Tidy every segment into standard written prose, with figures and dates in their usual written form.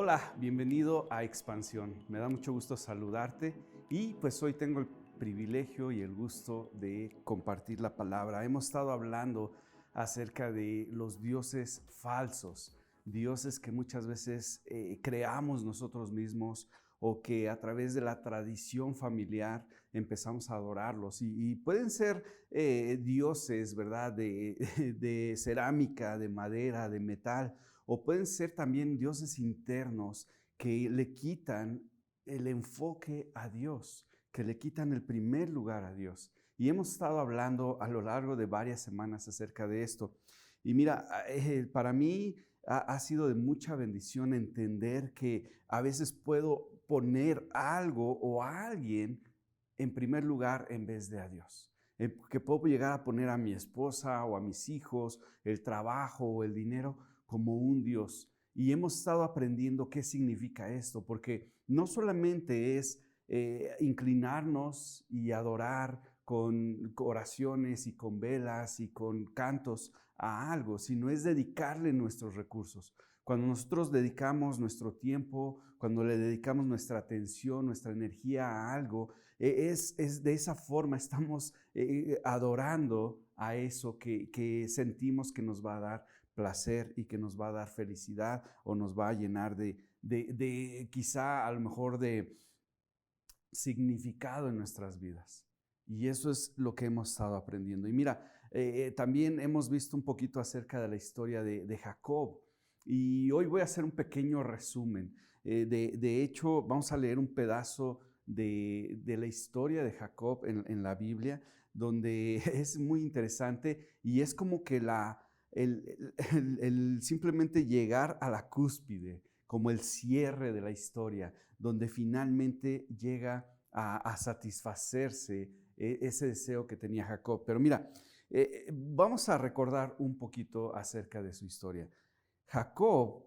Hola, bienvenido a Expansión. Me da mucho gusto saludarte y pues hoy tengo el privilegio y el gusto de compartir la palabra. Hemos estado hablando acerca de los dioses falsos, dioses que muchas veces creamos nosotros mismos o que a través de la tradición familiar empezamos a adorarlos. Y pueden ser dioses, ¿verdad? De cerámica, de madera, de metal, o pueden ser también dioses internos que le quitan el enfoque a Dios, que le quitan el primer lugar a Dios. Y hemos estado hablando a lo largo de varias semanas acerca de esto. Y mira, para mí ha sido de mucha bendición entender que a veces puedo poner algo o a alguien en primer lugar en vez de a Dios. Que puedo llegar a poner a mi esposa o a mis hijos, el trabajo o el dinero como un Dios. Y hemos estado aprendiendo qué significa esto, porque no solamente es inclinarnos y adorar con oraciones y con velas y con cantos a algo, sino es dedicarle nuestros recursos. Cuando nosotros dedicamos nuestro tiempo, cuando le dedicamos nuestra atención, nuestra energía a algo, es de esa forma estamos adorando a eso que sentimos que nos va a dar placer y que nos va a dar felicidad o nos va a llenar de quizá a lo mejor de significado en nuestras vidas. Y eso es lo que hemos estado aprendiendo. Y mira, también hemos visto un poquito acerca de la historia de Jacob. Y hoy voy a hacer un pequeño resumen. De hecho, vamos a leer un pedazo de la historia de Jacob en la Biblia, donde es muy interesante y es como que el simplemente llegar a la cúspide, como el cierre de la historia, donde finalmente llega a satisfacerse ese deseo que tenía Jacob. Pero mira, vamos a recordar un poquito acerca de su historia. Jacob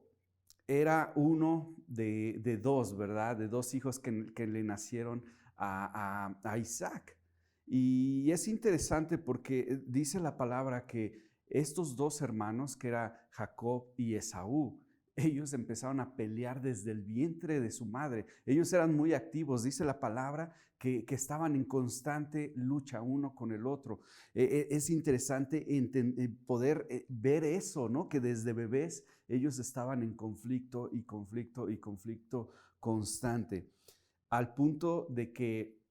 era uno de dos, ¿verdad? De dos hijos que le nacieron a Isaac. Y es interesante porque dice la palabra que estos dos hermanos, que era Jacob y Esaú, ellos empezaron a pelear desde el vientre de su madre. Ellos eran muy activos, dice la palabra, que estaban en constante lucha uno con el otro. Es interesante poder ver eso, ¿no? Que desde bebés ellos estaban en conflicto y conflicto y conflicto constante, al punto de que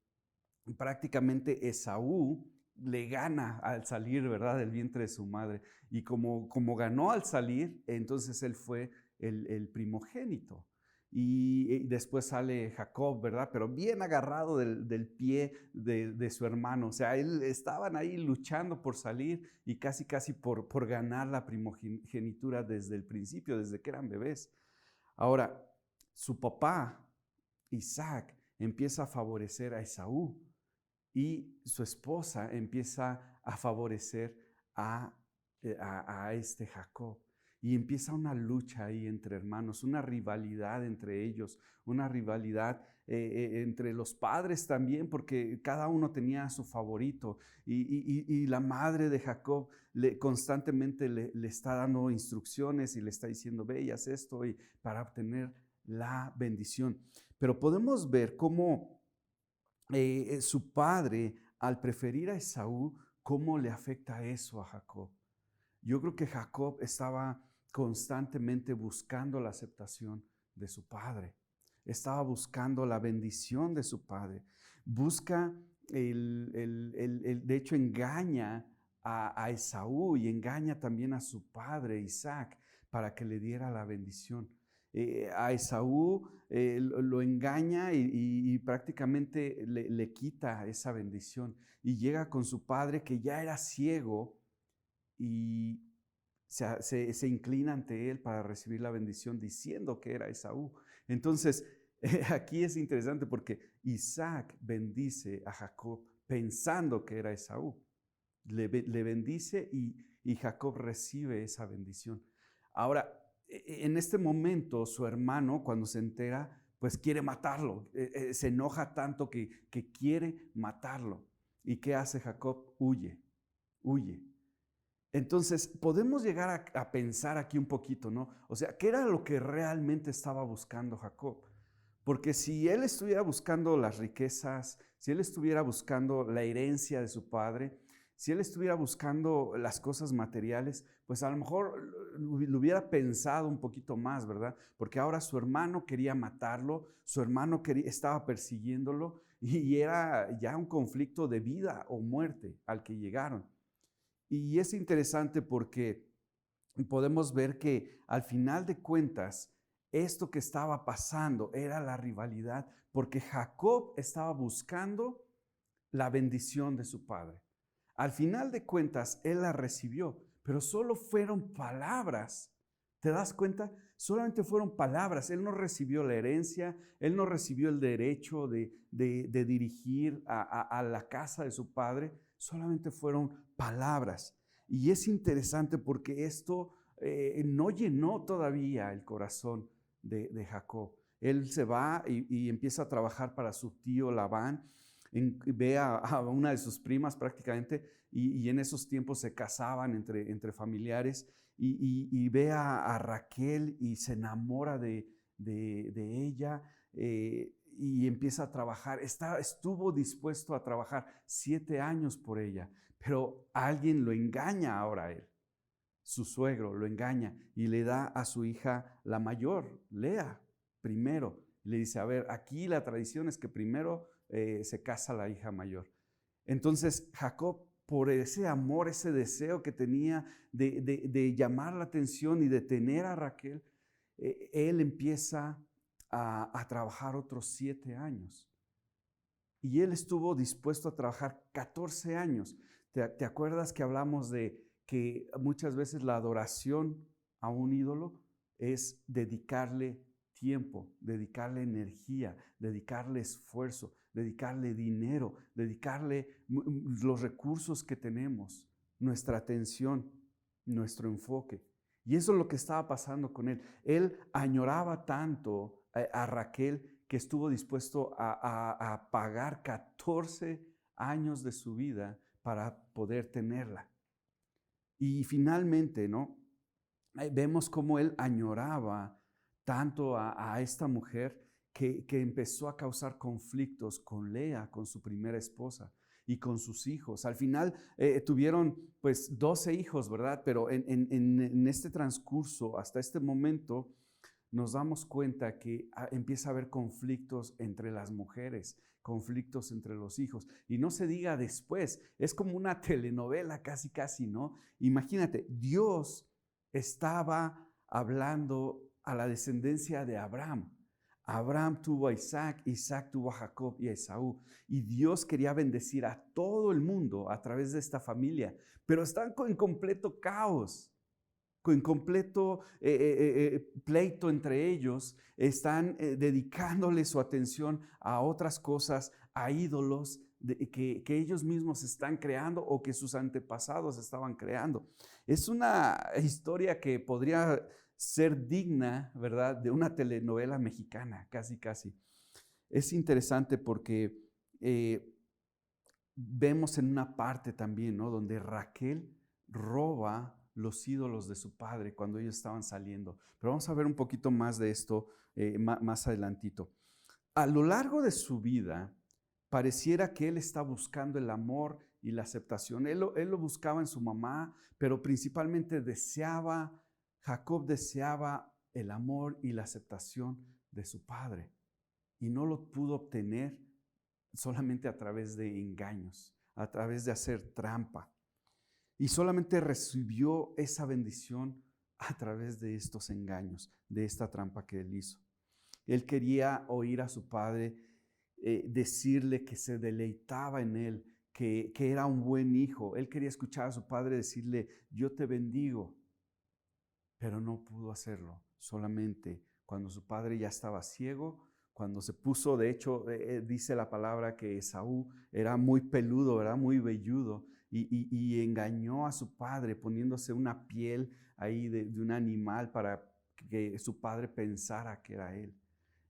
prácticamente Esaú le gana al salir, ¿verdad?, del vientre de su madre. Y como ganó al salir, entonces él fue el primogénito. Y después sale Jacob, ¿verdad? Pero bien agarrado del pie de su hermano. O sea, estaban ahí luchando por salir y casi por ganar la primogenitura desde el principio, desde que eran bebés. Ahora, su papá, Isaac, empieza a favorecer a Esaú y su esposa empieza a favorecer a este Jacob. Y empieza una lucha ahí entre hermanos, una rivalidad entre ellos, una rivalidad entre los padres también, porque cada uno tenía a su favorito. Y la madre de Jacob constantemente le está dando instrucciones y le está diciendo, ve y haz esto y para obtener la bendición. Pero podemos ver cómo su padre, al preferir a Esaú, ¿cómo le afecta eso a Jacob? Yo creo que Jacob estaba constantemente buscando la aceptación de su padre. Estaba buscando la bendición de su padre. Busca, de hecho, engaña a Esaú y engaña también a su padre Isaac para que le diera la bendición. A Esaú lo engaña y prácticamente le quita esa bendición. Y llega con su padre que ya era ciego y se inclina ante él para recibir la bendición diciendo que era Esaú. Entonces, aquí es interesante porque Isaac bendice a Jacob pensando que era Esaú. Le bendice y Jacob recibe esa bendición. Ahora, en este momento, su hermano, cuando se entera, pues quiere matarlo. Se enoja tanto que quiere matarlo. ¿Y qué hace Jacob? Huye. Entonces, podemos llegar a pensar aquí un poquito, ¿no? O sea, ¿qué era lo que realmente estaba buscando Jacob? Porque si él estuviera buscando las riquezas, si él estuviera buscando la herencia de su padre, si él estuviera buscando las cosas materiales, pues a lo mejor lo hubiera pensado un poquito más, ¿verdad? Porque ahora su hermano quería matarlo, su hermano estaba persiguiéndolo y era ya un conflicto de vida o muerte al que llegaron. Y es interesante porque podemos ver que al final de cuentas, esto que estaba pasando era la rivalidad, porque Jacob estaba buscando la bendición de su padre. Al final de cuentas, él la recibió, pero solo fueron palabras. ¿Te das cuenta? Solamente fueron palabras. Él no recibió la herencia, él no recibió el derecho de dirigir a la casa de su padre, solamente fueron palabras. Y es interesante porque esto no llenó todavía el corazón de Jacob. Él se va y empieza a trabajar para su tío Labán, ve a una de sus primas prácticamente, y en esos tiempos se casaban entre familiares, y ve a Raquel y se enamora de ella, y empieza a trabajar. Estuvo dispuesto a trabajar 7 años por ella, pero alguien lo engaña ahora a él. Su suegro lo engaña y le da a su hija la mayor, Lea, primero. Le dice, a ver, aquí la tradición es que primero se casa la hija mayor. Entonces Jacob, por ese amor, ese deseo que tenía de llamar la atención y de tener a Raquel, él empieza a trabajar otros 7 años. Y él estuvo dispuesto a trabajar 14 años. ¿Te acuerdas que hablamos de que muchas veces la adoración a un ídolo es dedicarle tiempo, dedicarle energía, dedicarle esfuerzo, dedicarle dinero, dedicarle los recursos que tenemos, nuestra atención, nuestro enfoque? Y eso es lo que estaba pasando con él. Él añoraba tanto a Raquel que estuvo dispuesto a pagar 14 años de su vida para poder tenerla. Y finalmente, ¿no? Vemos cómo él añoraba tanto a esta mujer que empezó a causar conflictos con Lea, con su primera esposa, y con sus hijos. Al final tuvieron pues 12 hijos, ¿verdad? Pero en este transcurso, hasta este momento, nos damos cuenta que empieza a haber conflictos entre las mujeres, conflictos entre los hijos. Y no se diga después, es como una telenovela casi, casi, ¿no? Imagínate, Dios estaba hablando a la descendencia de Abraham. Abraham tuvo a Isaac, Isaac tuvo a Jacob y a Esaú. Y Dios quería bendecir a todo el mundo a través de esta familia, pero están en completo caos, con completo pleito entre ellos. Están dedicándole su atención a otras cosas, a ídolos que ellos mismos están creando o que sus antepasados estaban creando. Es una historia que podría ser digna, ¿verdad?, de una telenovela mexicana, casi, casi. Es interesante porque vemos en una parte también, ¿no?, donde Raquel roba los ídolos de su padre cuando ellos estaban saliendo. Pero vamos a ver un poquito más de esto más adelantito. A lo largo de su vida, pareciera que él está buscando el amor y la aceptación. Él lo buscaba en su mamá, pero principalmente Jacob deseaba el amor y la aceptación de su padre. Y no lo pudo obtener solamente a través de engaños, a través de hacer trampa. Y solamente recibió esa bendición a través de estos engaños, de esta trampa que él hizo. Él quería oír a su padre decirle que se deleitaba en él, que era un buen hijo. Él quería escuchar a su padre decirle, yo te bendigo, pero no pudo hacerlo. Solamente cuando su padre ya estaba ciego, cuando se puso, de hecho, dice la palabra que Esaú era muy peludo, ¿verdad?, muy velludo, y engañó a su padre poniéndose una piel ahí de un animal para que su padre pensara que era él.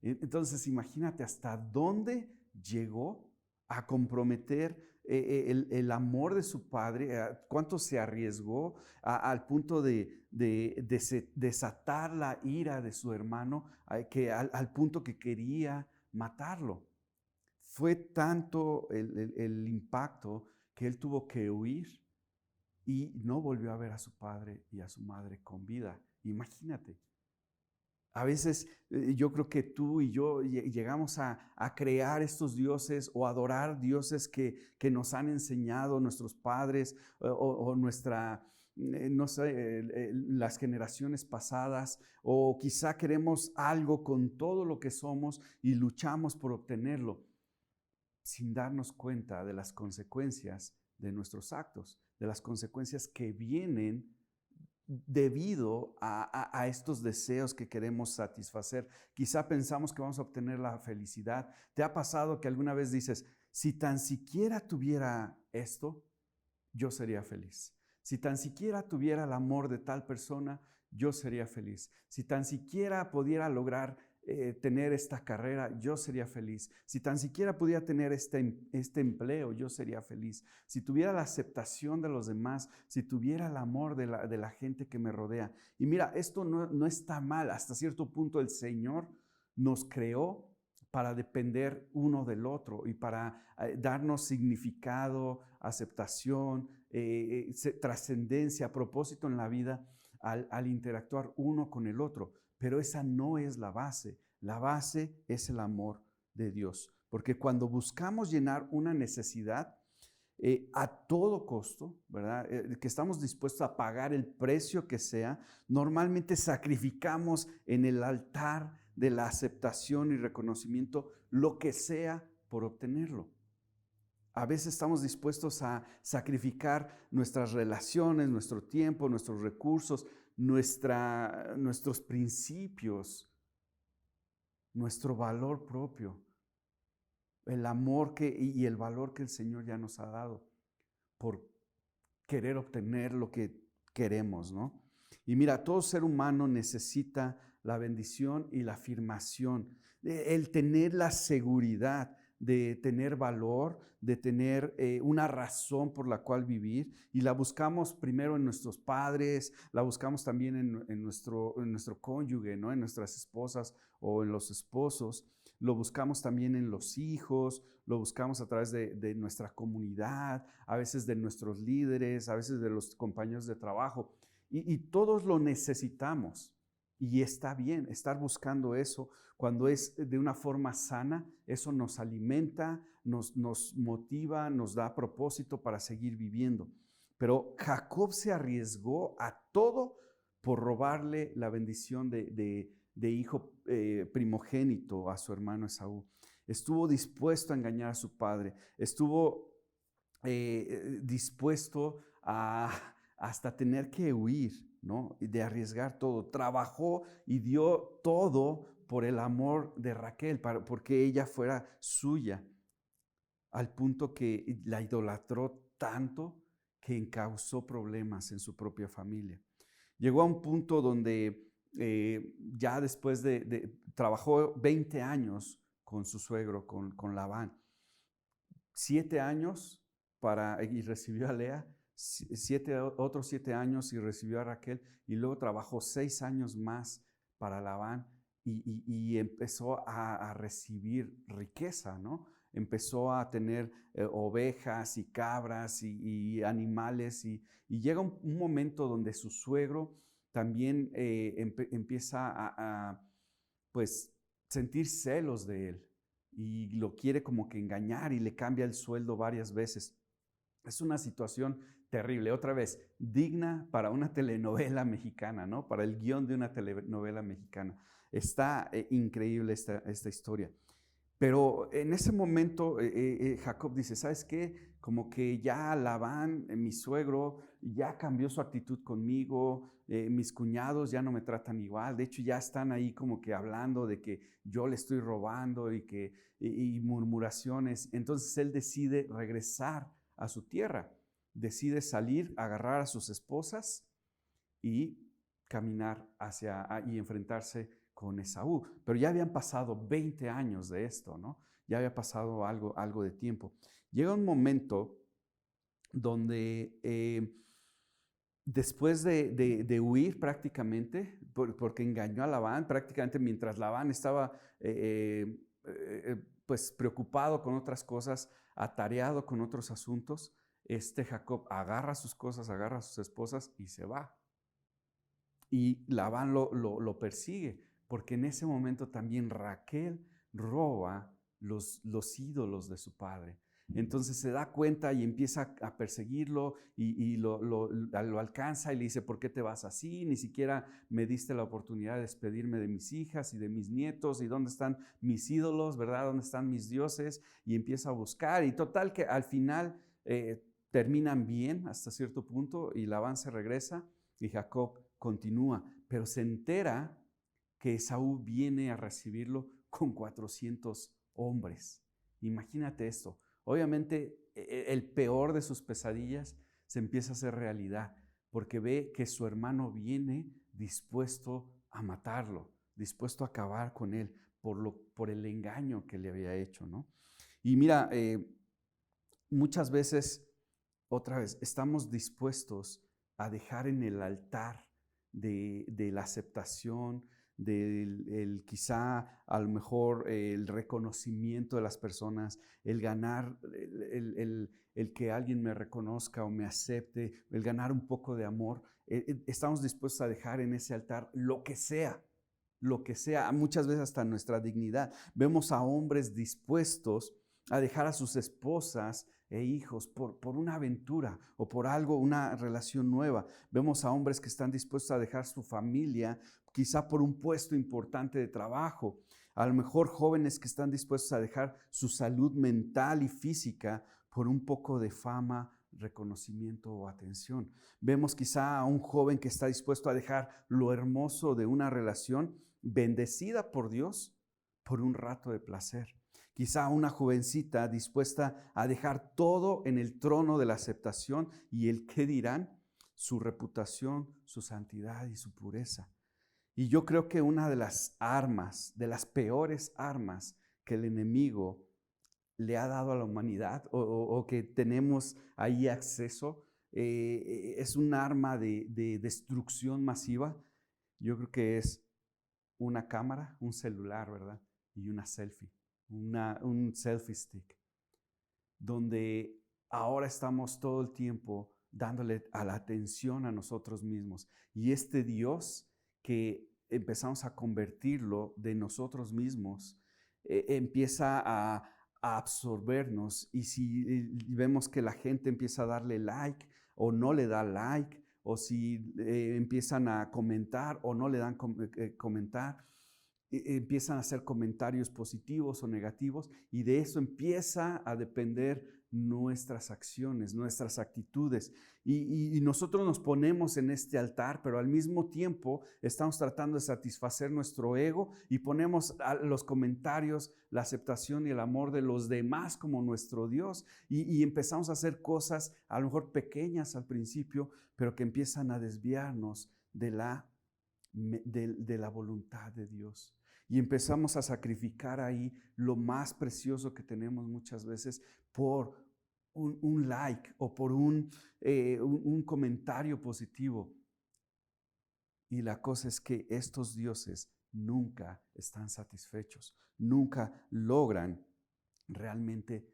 Entonces imagínate hasta dónde llegó a comprometer el amor de su padre, cuánto se arriesgó al punto de desatar la ira de su hermano, al punto que quería matarlo. Fue tanto el impacto que él tuvo que huir y no volvió a ver a su padre y a su madre con vida. Imagínate. A veces yo creo que tú y yo llegamos a crear estos dioses o adorar dioses que nos han enseñado nuestros padres o nuestra, no sé, las generaciones pasadas, o quizá queremos algo con todo lo que somos y luchamos por obtenerlo sin darnos cuenta de las consecuencias de nuestros actos, de las consecuencias que vienen debido a estos deseos que queremos satisfacer. Quizá pensamos que vamos a obtener la felicidad. ¿Te ha pasado que alguna vez dices, si tan siquiera tuviera esto, yo sería feliz? Si tan siquiera tuviera el amor de tal persona, yo sería feliz. Si tan siquiera pudiera lograr tener esta carrera, yo sería feliz. Si tan siquiera pudiera tener este empleo, yo sería feliz. Si tuviera la aceptación de los demás, si tuviera el amor de la gente que me rodea. Y mira, esto no está mal. Hasta cierto punto el Señor nos creó para depender uno del otro y para darnos significado, aceptación, trascendencia, propósito en la vida al interactuar uno con el otro. Pero esa no es la base. La base es el amor de Dios. Porque cuando buscamos llenar una necesidad a todo costo, ¿verdad? Que estamos dispuestos a pagar el precio que sea, normalmente sacrificamos en el altar de la aceptación y reconocimiento lo que sea por obtenerlo. A veces estamos dispuestos a sacrificar nuestras relaciones, nuestro tiempo, nuestros recursos, nuestros principios, nuestro valor propio, el amor y el valor que el Señor ya nos ha dado por querer obtener lo que queremos, ¿no? Y mira, todo ser humano necesita la bendición y la afirmación, el tener la seguridad de tener valor, de tener una razón por la cual vivir, y la buscamos primero en nuestros padres, la buscamos también en nuestro cónyuge, ¿no? En nuestras esposas o en los esposos, lo buscamos también en los hijos, lo buscamos a través de nuestra comunidad, a veces de nuestros líderes, a veces de los compañeros de trabajo, y todos lo necesitamos. Y está bien estar buscando eso cuando es de una forma sana. Eso nos alimenta, nos motiva, nos da propósito para seguir viviendo. Pero Jacob se arriesgó a todo por robarle la bendición de hijo primogénito a su hermano Esaú. Estuvo dispuesto a engañar a su padre, estuvo dispuesto hasta tener que huir, ¿no? De arriesgar todo. Trabajó y dio todo por el amor de Raquel, porque ella fuera suya, al punto que la idolatró tanto que causó problemas en su propia familia. Llegó a un punto donde ya después trabajó 20 años con su suegro, con Labán. 7 años y recibió a Lea, otros 7 años y recibió a Raquel, y luego trabajó 6 años más para Labán y empezó a recibir riqueza, ¿no? Empezó a tener ovejas y cabras y animales, y llega un momento donde su suegro también empieza pues sentir celos de él y lo quiere como que engañar y le cambia el sueldo varias veces. Es una situación terrible, otra vez, digna para una telenovela mexicana, ¿no? Para el guión de una telenovela mexicana. Está increíble esta historia. Pero en ese momento Jacob dice, ¿sabes qué? Como que ya Labán, mi suegro, ya cambió su actitud conmigo, mis cuñados ya no me tratan igual, de hecho ya están ahí como que hablando de que yo le estoy robando y murmuraciones. Entonces él decide regresar a su tierra, decide salir, agarrar a sus esposas y caminar y enfrentarse con Esaú. Pero ya habían pasado 20 años de esto, ¿no? Ya había pasado algo de tiempo. Llega un momento donde después de huir prácticamente, porque engañó a Labán, prácticamente mientras Labán estaba pues preocupado con otras cosas, atareado con otros asuntos, Jacob agarra sus cosas, agarra a sus esposas y se va. Y Labán lo persigue, porque en ese momento también Raquel roba los ídolos de su padre. Entonces se da cuenta y empieza a perseguirlo y lo alcanza y le dice, ¿por qué te vas así? Ni siquiera me diste la oportunidad de despedirme de mis hijas y de mis nietos, y dónde están mis ídolos, ¿verdad? ¿Dónde están mis dioses? Y empieza a buscar, y total que al final terminan bien hasta cierto punto, y Labán se regresa y Jacob continúa, pero se entera que Esaú viene a recibirlo con 400 hombres. Imagínate esto. Obviamente el peor de sus pesadillas se empieza a hacer realidad, porque ve que su hermano viene dispuesto a matarlo, dispuesto a acabar con él por el engaño que le había hecho, ¿no? Y mira, muchas veces, otra vez, estamos dispuestos a dejar en el altar de la aceptación, quizá a lo mejor el reconocimiento de las personas, el ganar, el que alguien me reconozca o me acepte, el ganar un poco de amor. Estamos dispuestos a dejar en ese altar lo que sea, muchas veces hasta nuestra dignidad. Vemos a hombres dispuestos a dejar a sus esposas e hijos por una aventura o por algo, una relación nueva. Vemos a hombres que están dispuestos a dejar su familia, quizá por un puesto importante de trabajo. A lo mejor jóvenes que están dispuestos a dejar su salud mental y física por un poco de fama, reconocimiento o atención. Vemos quizá a un joven que está dispuesto a dejar lo hermoso de una relación bendecida por Dios por un rato de placer. Quizá una jovencita dispuesta a dejar todo en el trono de la aceptación y el qué dirán, su reputación, su santidad y su pureza. Y yo creo que una de las armas, de las peores armas que el enemigo le ha dado a la humanidad o que tenemos ahí acceso, es un arma de destrucción masiva. Yo creo que es una cámara, un celular, ¿verdad? Y una selfie. Un selfie stick, donde ahora estamos todo el tiempo dándole a la atención a nosotros mismos. Y este Dios que empezamos a convertirlo de nosotros mismos, empieza a absorbernos. Y si vemos que la gente empieza a darle like o no le da like, o si empiezan a comentar o no le dan comentar, empiezan a hacer comentarios positivos o negativos, y de eso empieza a depender nuestras acciones, nuestras actitudes. Y nosotros nos ponemos en este altar, pero al mismo tiempo estamos tratando de satisfacer nuestro ego y ponemos los comentarios, la aceptación y el amor de los demás como nuestro Dios. Y empezamos a hacer cosas a lo mejor pequeñas al principio, pero que empiezan a desviarnos de la voluntad de Dios. Y empezamos a sacrificar ahí lo más precioso que tenemos muchas veces por un like o por un comentario positivo. Y la cosa es que estos dioses nunca están satisfechos, nunca logran realmente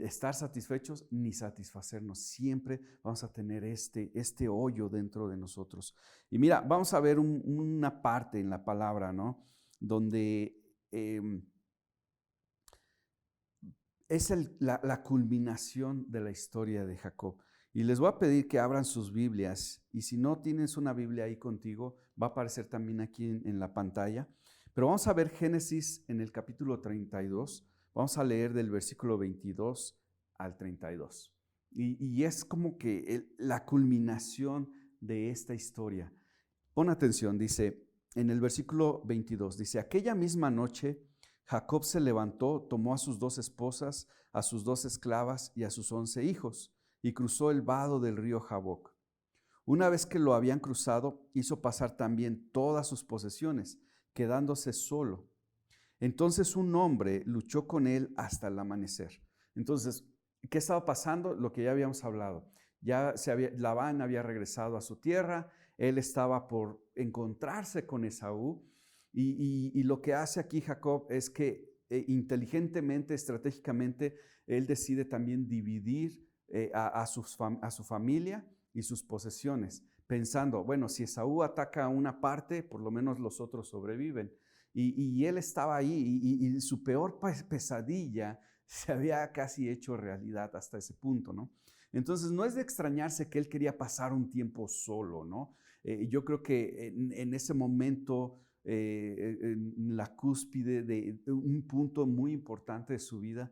estar satisfechos ni satisfacernos. Siempre vamos a tener este hoyo dentro de nosotros. Y mira, vamos a ver una parte en la palabra, ¿no? Donde es la culminación de la historia de Jacob. Y les voy a pedir que abran sus Biblias, y si no tienes una Biblia ahí contigo, va a aparecer también aquí en la pantalla. Pero vamos a ver Génesis en el capítulo 32, vamos a leer del versículo 22 al 32. Y es como que la culminación de esta historia. Pon atención, dice en el versículo 22, dice, aquella misma noche Jacob se levantó, tomó a sus 2 esposas, a sus 2 esclavas y a sus 11 hijos, y cruzó el vado del río Jaboc. Una vez que lo habían cruzado, hizo pasar también todas sus posesiones, quedándose solo. Entonces un hombre luchó con él hasta el amanecer. Entonces, ¿qué estaba pasando? Lo que ya habíamos hablado. Labán había regresado a su tierra, él estaba por encontrarse con Esaú, y lo que hace aquí Jacob es que inteligentemente, estratégicamente, él decide también dividir a su familia y sus posesiones, pensando, bueno, si Esaú ataca a una parte, por lo menos los otros sobreviven. Y él estaba ahí y su peor pesadilla se había casi hecho realidad hasta ese punto, ¿no? Entonces no es de extrañarse que él quería pasar un tiempo solo, ¿no? Yo creo que en ese momento, en la cúspide de un punto muy importante de su vida,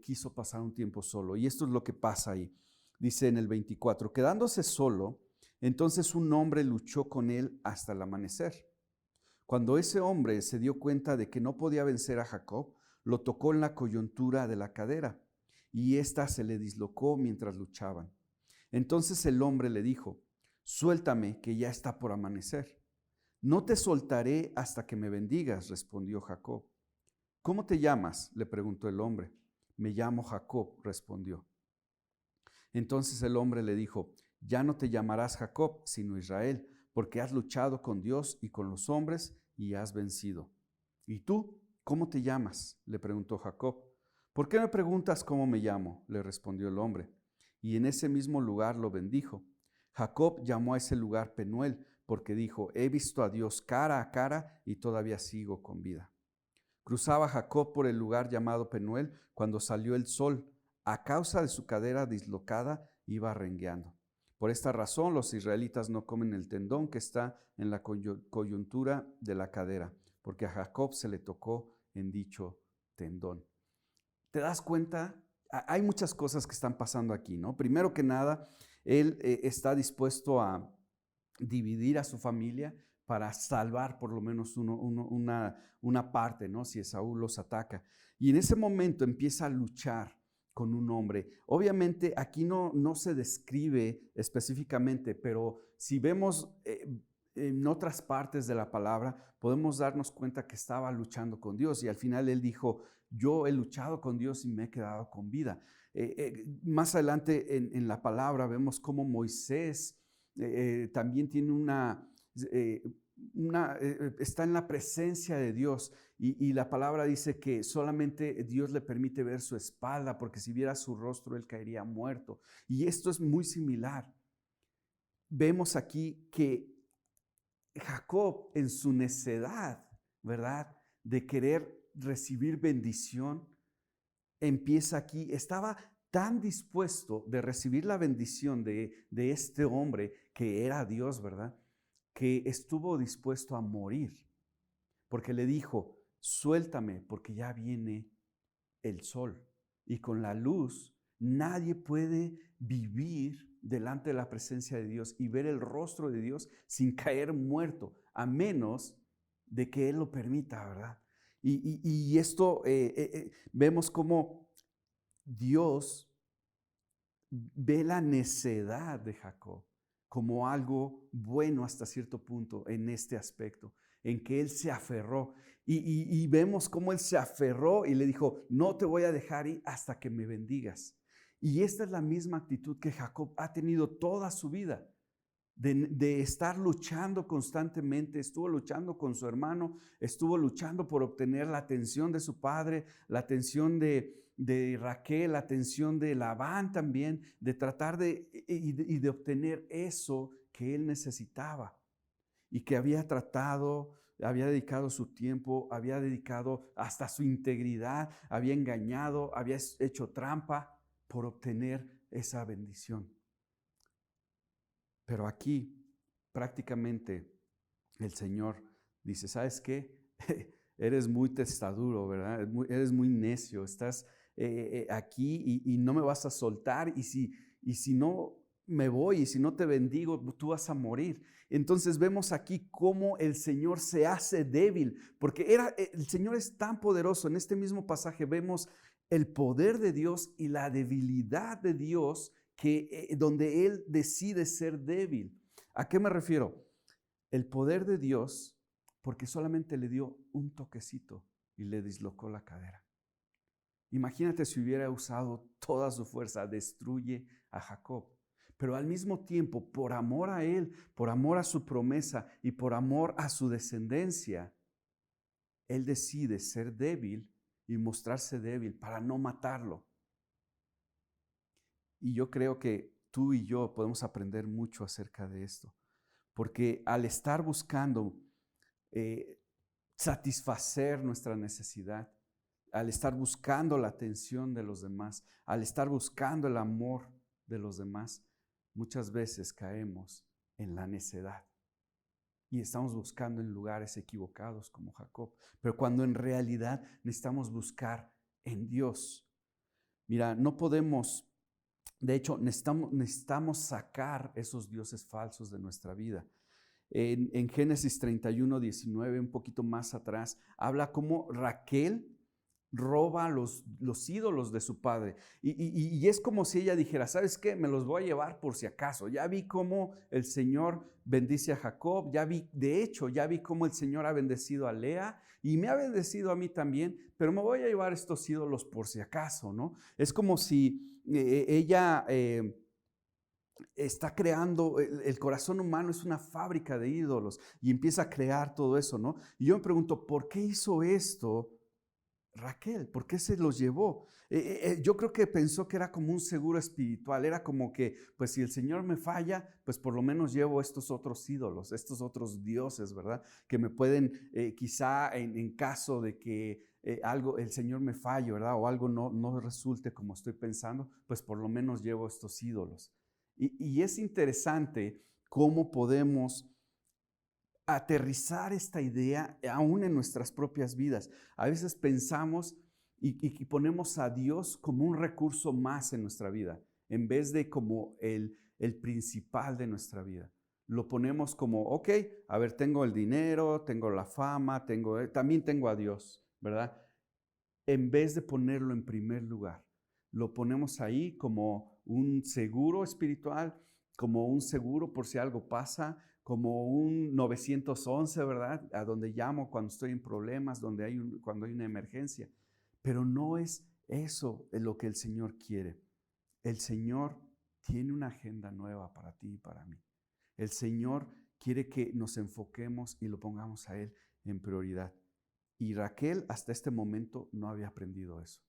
quiso pasar un tiempo solo. Y esto es lo que pasa ahí. Dice en el 24, quedándose solo, entonces un hombre luchó con él hasta el amanecer. Cuando ese hombre se dio cuenta de que no podía vencer a Jacob, lo tocó en la coyuntura de la cadera, y ésta se le dislocó mientras luchaban. Entonces el hombre le dijo, suéltame, que ya está por amanecer. No te soltaré hasta que me bendigas, respondió Jacob. ¿Cómo te llamas?, le preguntó el hombre. Me llamo Jacob, respondió. Entonces el hombre le dijo, ya no te llamarás Jacob, sino Israel, porque has luchado con Dios y con los hombres y has vencido. ¿Y tú, cómo te llamas?, le preguntó Jacob. ¿Por qué me preguntas cómo me llamo?, le respondió el hombre. Y en ese mismo lugar lo bendijo. Jacob llamó a ese lugar Penuel, porque dijo, he visto a Dios cara a cara y todavía sigo con vida. Cruzaba Jacob por el lugar llamado Penuel cuando salió el sol. A causa de su cadera dislocada, iba rengueando. Por esta razón, los israelitas no comen el tendón que está en la coyuntura de la cadera, porque a Jacob se le tocó en dicho tendón. ¿Te das cuenta? Hay muchas cosas que están pasando aquí, ¿no? Primero que nada, él está dispuesto a dividir a su familia para salvar por lo menos una parte, ¿no? Si Esaú los ataca. Y en ese momento empieza a luchar con un hombre. Obviamente aquí no se describe específicamente, pero si vemos en otras partes de la palabra, podemos darnos cuenta que estaba luchando con Dios, y al final él dijo, yo he luchado con Dios y me he quedado con vida. Más adelante en la palabra vemos cómo Moisés también tiene está en la presencia de Dios, y la palabra dice que solamente Dios le permite ver su espalda, porque si viera su rostro él caería muerto. Y esto es muy similar. Vemos aquí que Jacob, en su necedad, ¿verdad?, de querer recibir bendición, empieza aquí, estaba tan dispuesto de recibir la bendición de este hombre que era Dios, ¿verdad?, que estuvo dispuesto a morir, porque le dijo, suéltame, porque ya viene el sol, y con la luz nadie puede vivir delante de la presencia de Dios y ver el rostro de Dios sin caer muerto, a menos de que Él lo permita, ¿verdad? Y esto vemos cómo Dios ve la necedad de Jacob como algo bueno hasta cierto punto en este aspecto, en que él se aferró. Y vemos cómo él se aferró y le dijo, no te voy a dejar ir hasta que me bendigas. Y esta es la misma actitud que Jacob ha tenido toda su vida, de estar luchando constantemente. Estuvo luchando con su hermano, estuvo luchando por obtener la atención de su padre, la atención de Raquel, la atención de Labán también, de tratar de obtener eso que él necesitaba, y que había tratado, había dedicado su tiempo, había dedicado hasta su integridad, había engañado, había hecho trampa por obtener esa bendición. Pero aquí prácticamente el Señor dice, ¿sabes qué? Eres muy testaduro, ¿verdad? Eres muy necio, estás aquí y no me vas a soltar, y si no me voy y si no te bendigo, tú vas a morir. Entonces vemos aquí cómo el Señor se hace débil, porque el Señor es tan poderoso. En este mismo pasaje vemos el poder de Dios y la debilidad de Dios, donde Él decide ser débil. ¿A qué me refiero? El poder de Dios, porque solamente le dio un toquecito y le dislocó la cadera. Imagínate si hubiera usado toda su fuerza, destruye a Jacob. Pero al mismo tiempo, por amor a él, por amor a su promesa y por amor a su descendencia, él decide ser débil y mostrarse débil para no matarlo. Y yo creo que tú y yo podemos aprender mucho acerca de esto, porque al estar buscando satisfacer nuestra necesidad, al estar buscando la atención de los demás, al estar buscando el amor de los demás, muchas veces caemos en la necedad y estamos buscando en lugares equivocados como Jacob, pero cuando en realidad necesitamos buscar en Dios. Mira, no podemos, de hecho, necesitamos sacar esos dioses falsos de nuestra vida. En Génesis 31, 19, un poquito más atrás, habla cómo Raquel roba los ídolos de su padre. Y es como si ella dijera, ¿sabes qué? Me los voy a llevar por si acaso. Ya vi cómo el Señor bendice a Jacob, de hecho, ya vi cómo el Señor ha bendecido a Lea y me ha bendecido a mí también, pero me voy a llevar estos ídolos por si acaso, ¿no? Es como si ella está creando, el corazón humano es una fábrica de ídolos y empieza a crear todo eso, ¿no? Y yo me pregunto, ¿por qué hizo esto Raquel? ¿Por qué se los llevó? Yo creo que pensó que era como un seguro espiritual, era como que, pues si el Señor me falla, pues por lo menos llevo estos otros ídolos, estos otros dioses, ¿verdad? Que me pueden, quizá en caso de que el Señor me falle, ¿verdad? O algo no resulte como estoy pensando, pues por lo menos llevo estos ídolos. Y es interesante cómo podemos aterrizar esta idea aún en nuestras propias vidas. A veces pensamos y ponemos a Dios como un recurso más en nuestra vida, en vez de como el principal de nuestra vida. Lo ponemos como, ok, a ver, tengo el dinero, tengo la fama, también tengo a Dios, ¿verdad? En vez de ponerlo en primer lugar, lo ponemos ahí como un seguro espiritual, como un seguro por si algo pasa, como un 911, ¿verdad? A donde llamo cuando estoy en problemas, cuando hay una emergencia. Pero no es eso lo que el Señor quiere. El Señor tiene una agenda nueva para ti y para mí. El Señor quiere que nos enfoquemos y lo pongamos a Él en prioridad. Y Raquel hasta este momento no había aprendido eso.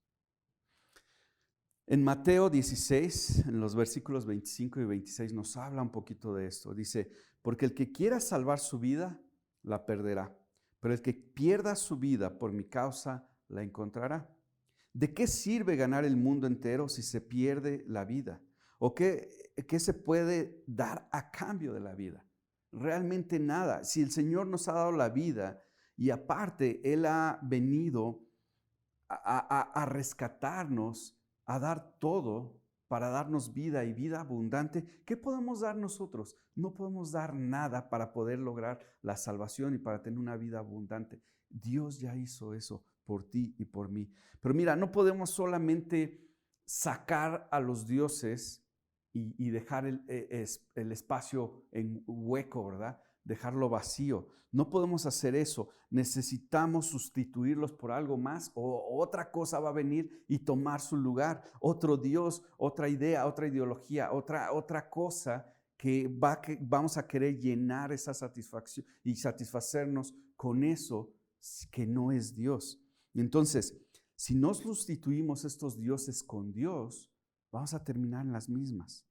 En Mateo 16, en los versículos 25 y 26, nos habla un poquito de esto. Dice, porque el que quiera salvar su vida, la perderá. Pero el que pierda su vida por mi causa, la encontrará. ¿De qué sirve ganar el mundo entero si se pierde la vida? ¿O qué se puede dar a cambio de la vida? Realmente nada. Si el Señor nos ha dado la vida y aparte Él ha venido a rescatarnos, a dar todo para darnos vida y vida abundante, ¿qué podemos dar nosotros? No podemos dar nada para poder lograr la salvación y para tener una vida abundante. Dios ya hizo eso por ti y por mí. Pero mira, no podemos solamente sacar a los dioses y dejar el espacio en hueco, ¿verdad? Dejarlo vacío. No podemos hacer eso. Necesitamos sustituirlos por algo más o otra cosa va a venir y tomar su lugar. Otro Dios, otra idea, otra ideología, otra cosa que vamos a querer llenar esa satisfacción y satisfacernos con eso que no es Dios. Entonces, si no sustituimos estos dioses con Dios, vamos a terminar en las mismas.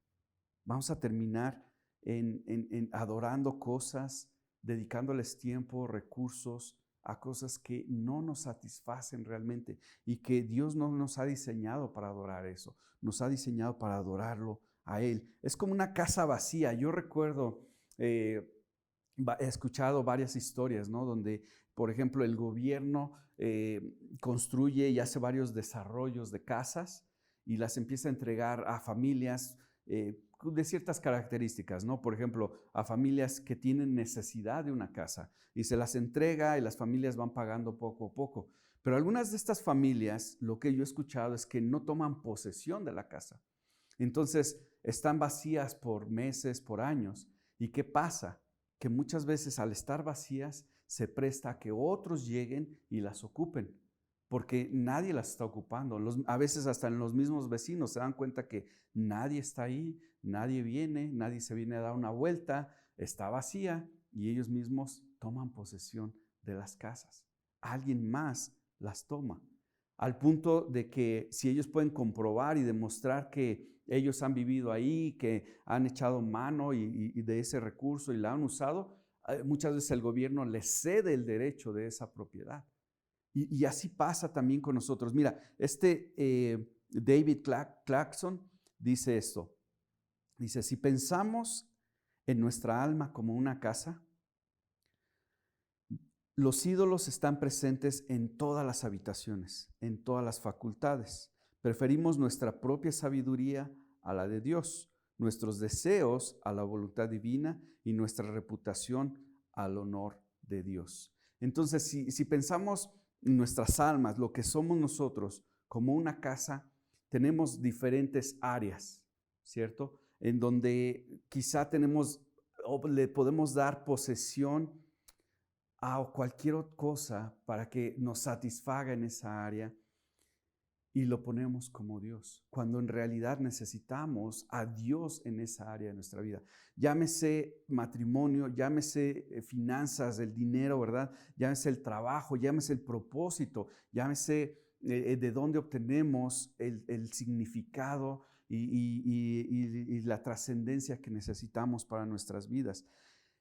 Vamos a terminar en adorando cosas, dedicándoles tiempo, recursos a cosas que no nos satisfacen realmente y que Dios no nos ha diseñado para adorar eso, nos ha diseñado para adorarlo a Él. Es como una casa vacía. Yo recuerdo, he escuchado varias historias, ¿no? Donde, por ejemplo, el gobierno construye y hace varios desarrollos de casas y las empieza a entregar a familias de ciertas características, ¿no? Por ejemplo, a familias que tienen necesidad de una casa y se las entrega y las familias van pagando poco a poco. Pero algunas de estas familias, lo que yo he escuchado es que no toman posesión de la casa. Entonces, están vacías por meses, por años. ¿Y qué pasa? Que muchas veces al estar vacías se presta a que otros lleguen y las ocupen. porque nadie las está ocupando. A veces hasta en los mismos vecinos se dan cuenta que nadie está ahí, nadie viene, nadie se viene a dar una vuelta, está vacía y ellos mismos toman posesión de las casas. Alguien más las toma, al punto de que si ellos pueden comprobar y demostrar que ellos han vivido ahí, que han echado mano y de ese recurso y la han usado, muchas veces el gobierno les cede el derecho de esa propiedad. Y así pasa también con nosotros. Mira, David Clarkson dice esto. Dice, si pensamos en nuestra alma como una casa, los ídolos están presentes en todas las habitaciones, en todas las facultades. Preferimos nuestra propia sabiduría a la de Dios, nuestros deseos a la voluntad divina y nuestra reputación al honor de Dios. Entonces, si pensamos nuestras almas, lo que somos nosotros, como una casa, tenemos diferentes áreas, ¿cierto? En donde quizá tenemos o le podemos dar posesión a cualquier otra cosa para que nos satisfaga en esa área y lo ponemos como Dios, cuando en realidad necesitamos a Dios en esa área de nuestra vida. Llámese matrimonio, llámese finanzas, el dinero, ¿verdad? Llámese el trabajo, llámese el propósito, llámese de dónde obtenemos el significado y la trascendencia que necesitamos para nuestras vidas.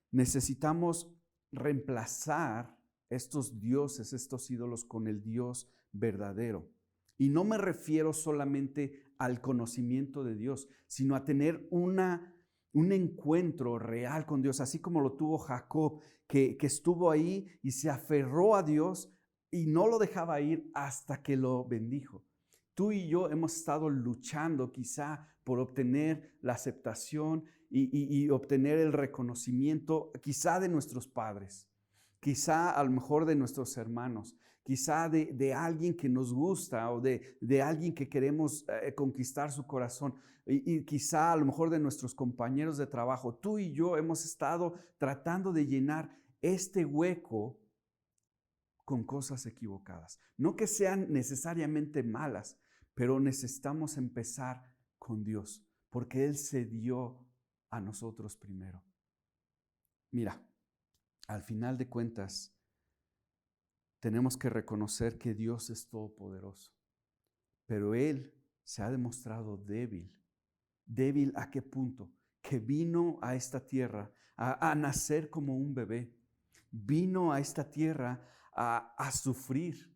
Necesitamos reemplazar estos dioses, estos ídolos con el Dios verdadero. Y no me refiero solamente al conocimiento de Dios, sino a tener un encuentro real con Dios, así como lo tuvo Jacob, que estuvo ahí y se aferró a Dios y no lo dejaba ir hasta que lo bendijo. Tú y yo hemos estado luchando quizá por obtener la aceptación y obtener el reconocimiento quizá de nuestros padres, quizá a lo mejor de nuestros hermanos, quizá de alguien que nos gusta o de alguien que queremos conquistar su corazón y quizá a lo mejor de nuestros compañeros de trabajo. Tú y yo hemos estado tratando de llenar este hueco con cosas equivocadas. No que sean necesariamente malas, pero necesitamos empezar con Dios, porque Él se dio a nosotros primero. Mira, al final de cuentas, tenemos que reconocer que Dios es todopoderoso, pero Él se ha demostrado débil. ¿Débil a qué punto? Que vino a esta tierra a nacer como un bebé. Vino a esta tierra a sufrir,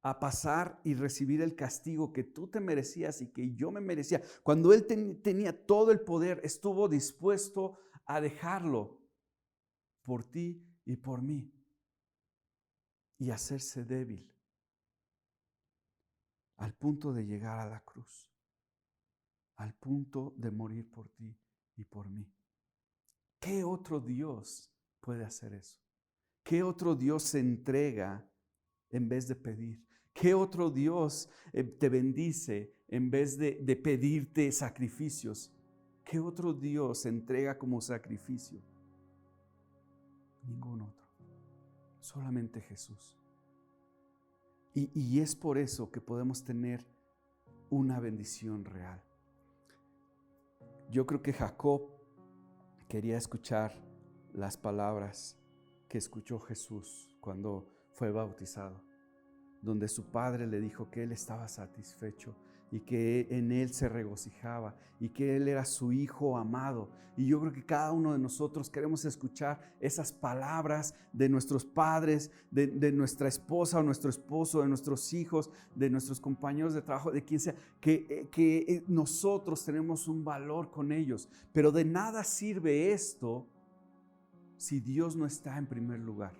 a pasar y recibir el castigo que tú te merecías y que yo me merecía. Cuando Él tenía todo el poder, estuvo dispuesto a dejarlo por ti y por mí y hacerse débil al punto de llegar a la cruz, al punto de morir por ti y por mí. ¿Qué otro Dios puede hacer eso? ¿Qué otro Dios se entrega en vez de pedir? ¿Qué otro Dios te bendice en vez de pedirte sacrificios? ¿Qué otro Dios se entrega como sacrificio? Ningún otro. Solamente Jesús. Y es por eso que podemos tener una bendición real. Yo creo que Jacob quería escuchar las palabras que escuchó Jesús cuando fue bautizado, donde su padre le dijo que él estaba satisfecho y que en él se regocijaba y que él era su hijo amado. Y yo creo que cada uno de nosotros queremos escuchar esas palabras de nuestros padres, de nuestra esposa o nuestro esposo, de nuestros hijos, de nuestros compañeros de trabajo, de quien sea, que nosotros tenemos un valor con ellos. Pero de nada sirve esto si Dios no está en primer lugar.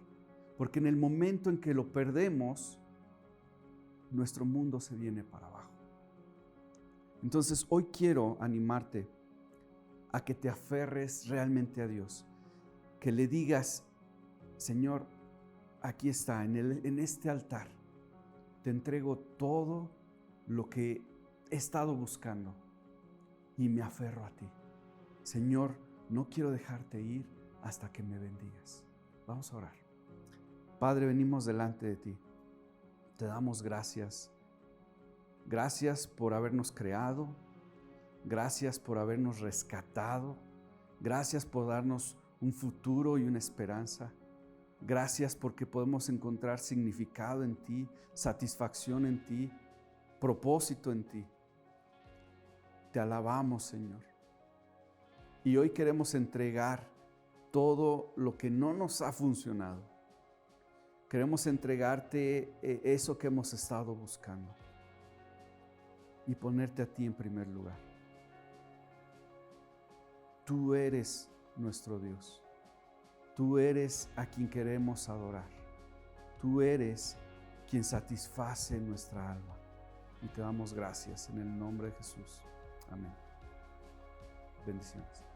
Porque en el momento en que lo perdemos, nuestro mundo se viene para abajo. Entonces hoy quiero animarte a que te aferres realmente a Dios, que le digas: Señor, aquí está, en este altar, te entrego todo lo que he estado buscando y me aferro a ti. Señor, no quiero dejarte ir hasta que me bendigas. Vamos a orar. Padre, venimos delante de ti. Te damos gracias. Gracias por habernos creado. Gracias por habernos rescatado. Gracias por darnos un futuro y una esperanza. Gracias porque podemos encontrar significado en ti, satisfacción en ti, propósito en ti. Te alabamos, Señor. Y hoy queremos entregar todo lo que no nos ha funcionado. Queremos entregarte eso que hemos estado buscando y ponerte a ti en primer lugar. Tú eres nuestro Dios. Tú eres a quien queremos adorar. Tú eres quien satisface nuestra alma. Y te damos gracias en el nombre de Jesús. Amén. Bendiciones.